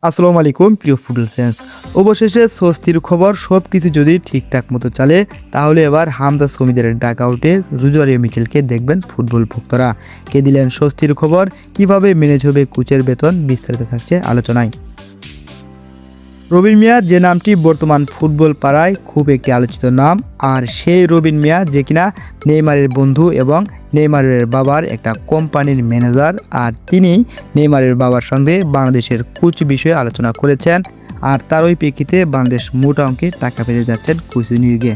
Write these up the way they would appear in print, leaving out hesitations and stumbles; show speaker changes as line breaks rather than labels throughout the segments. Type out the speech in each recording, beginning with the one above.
আসসালামু আলাইকুম প্রিয় ফুটবল ফ্যান্স। অবশেষে স্বস্তির খবর, সব কিছু যদি ঠিকঠাক মতো চলে তাহলে এবার হামজা সমিদের ডাক আউটে রোজারিও মিচেলকে দেখবেন ফুটবল ভক্তরা। কে দিলেন স্বস্তির খবর, কিভাবে ম্যানেজ হবে কোচের বেতন, বিস্তারিত থাকছে আলোচনায়। রবিন মিয়া যে নামটি বর্তমান ফুটবল পাড়ায় খুব একটি আলোচিত নাম, আর সেই রবিন মিয়া যে কিনা নেইমারের বন্ধু এবং নেইমারের বাবার একটা কোম্পানির ম্যানেজার, আর তিনি নেইমারের বাবার সঙ্গে বাংলাদেশের কোচ বিষয়ে আলোচনা করেছেন। আর তার ওই প্রেক্ষিতে বাংলাদেশ মোটা অঙ্কে টাকা পেতে যাচ্ছেন কোচ নিয়োগে।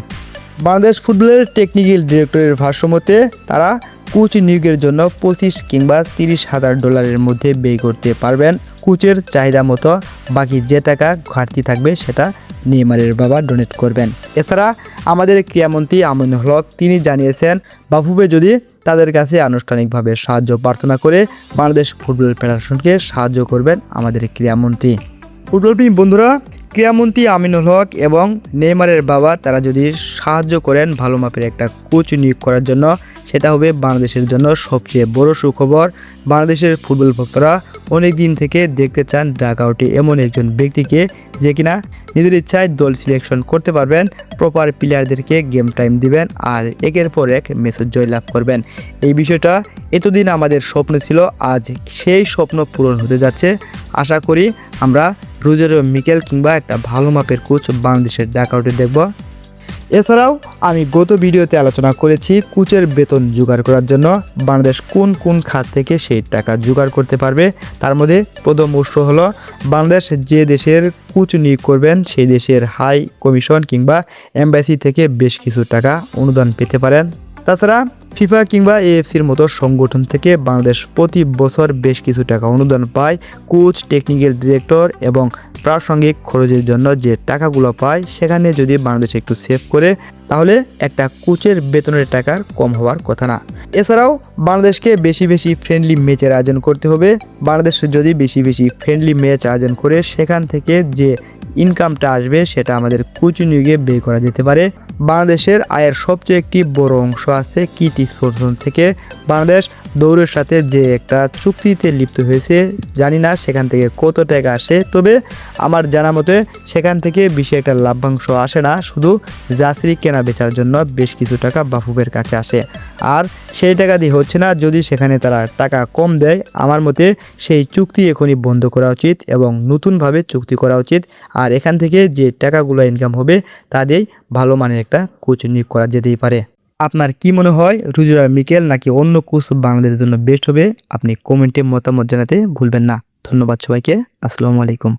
বাংলাদেশ ফুটবলের টেকনিক্যাল ডিরেক্টরের ভাষ্যমতে তারা কোচ নিয়োগের জন্য 25 কিংবা 30,000 ডলারের মধ্যে ব্যয় করতে পারবেন। কোচের চাহিদা মতো বাকি যে টাকা ঘাটতি থাকবে সেটা নেইমারের বাবা ডোনেট করবেন। এছাড়া আমাদের ক্রীড়ামন্ত্রী আমিনুল হক তিনি জানিয়েছেন, বাফুফে যদি তাদের কাছে আনুষ্ঠানিকভাবে সাহায্য প্রার্থনা করে বাংলাদেশ ফুটবল ফেডারেশনকে সাহায্য করবেন আমাদের ক্রীড়ামন্ত্রী। ফুটবল প্রেমী বন্ধুরা, ক্রীড়ামন্ত্রী আমিনুল হক এবং নেইমারের বাবা তারা যদি সাহায্য করেন ভালো মাপের একটা কোচ নিয়োগ করার জন্য, সেটা হবে বাংলাদেশের জন্য সবচেয়ে বড় সুখবর। বাংলাদেশের ফুটবল ভক্তরা অনেক দিন থেকে দেখতে চান ডাক আউটে এমন একজন ব্যক্তিকে যে কিনা নিজের ইচ্ছায় দল সিলেকশন করতে পারবেন, প্রপার প্লেয়ারদেরকে গেম টাইম দিবেন আর একের পর এক ম্যাচে জয়লাভ করবেন। এই বিষয়টা এতদিন আমাদের স্বপ্ন ছিল, আজ সেই স্বপ্ন পূরণ হতে যাচ্ছে। আশা করি আমরা রোজারিও মিকেল কিংবা একটা ভালো মাপের কোচ বাংলাদেশের ডাক আউটে দেখব। এছাড়াও আমি গত ভিডিওতে আলোচনা করেছি কোচের বেতন জোগাড় করার জন্য বাংলাদেশ কোন কোন খাত থেকে সেই টাকা জোগাড় করতে পারবে। তার মধ্যে প্রথম উৎস হলো বাংলাদেশ যে দেশের কোচ নিয়োগ করবেন সেই দেশের হাই কমিশন কিংবা এমবাসি থেকে বেশ কিছু টাকা অনুদান পেতে পারেন। তাছাড়া ফিফা কিংবা এএফসির মতো সংগঠন থেকে বাংলাদেশ প্রতি বছর বেশ কিছু টাকা অনুদান পায়। কোচ, টেকনিক্যাল ডিরেক্টর এবং প্রাসঙ্গিক খরচের জন্য যে টাকাগুলো পায় সেখানে যদি বাংলাদেশ একটু সেভ করে তাহলে একটা কোচের বেতনের টাকার কম হওয়ার কথা না। এছাড়াও বাংলাদেশকে বেশি বেশি ফ্রেন্ডলি ম্যাচের আয়োজন করতে হবে। বাংলাদেশ যদি বেশি বেশি ফ্রেন্ডলি ম্যাচ আয়োজন করে সেখান থেকে যে ইনকামটা আসবে সেটা আমাদের কোচ নিয়োগে ব্যয় করা যেতে পারে। বাংলাদেশের আয়ের সবচেয়ে একটি বড় অংশ আছে কিটি স্পন্সর থেকে। বাংলাদেশ দৌড়ের সাথে যে একটা চুক্তিতে লিপ্ত হয়েছে, জানি না সেখান থেকে কত টাকা আসে, তবে আমার জানা মতে সেখান থেকে বেশি একটা লাভ্যাংশ আসে না, শুধু যাত্রী কেনা বেচার জন্য বেশ কিছু টাকা বাফুফের কাছে আসে। আর সেই টাকা দিয়ে হচ্ছে না, যদি সেখানে তারা টাকা কম দেয় আমার মতে সেই চুক্তি এখনই বন্ধ করা উচিত এবং নতুনভাবে চুক্তি করা উচিত। আর এখান থেকে যে টাকাগুলো ইনকাম হবে তা দিয়েই ভালো মানের একটা কোচ নিয়োগ করা যেতেই পারে। আপনার কি মনে হয়, রোজারিও মিকেল নাকি অন্য কোচ বাংলাদেশের জন্য বেস্ট হবে? আপনি কমেন্টে মতামত জানাতে ভুলবেন না। ধন্যবাদ সবাইকে। আসসালামু আলাইকুম।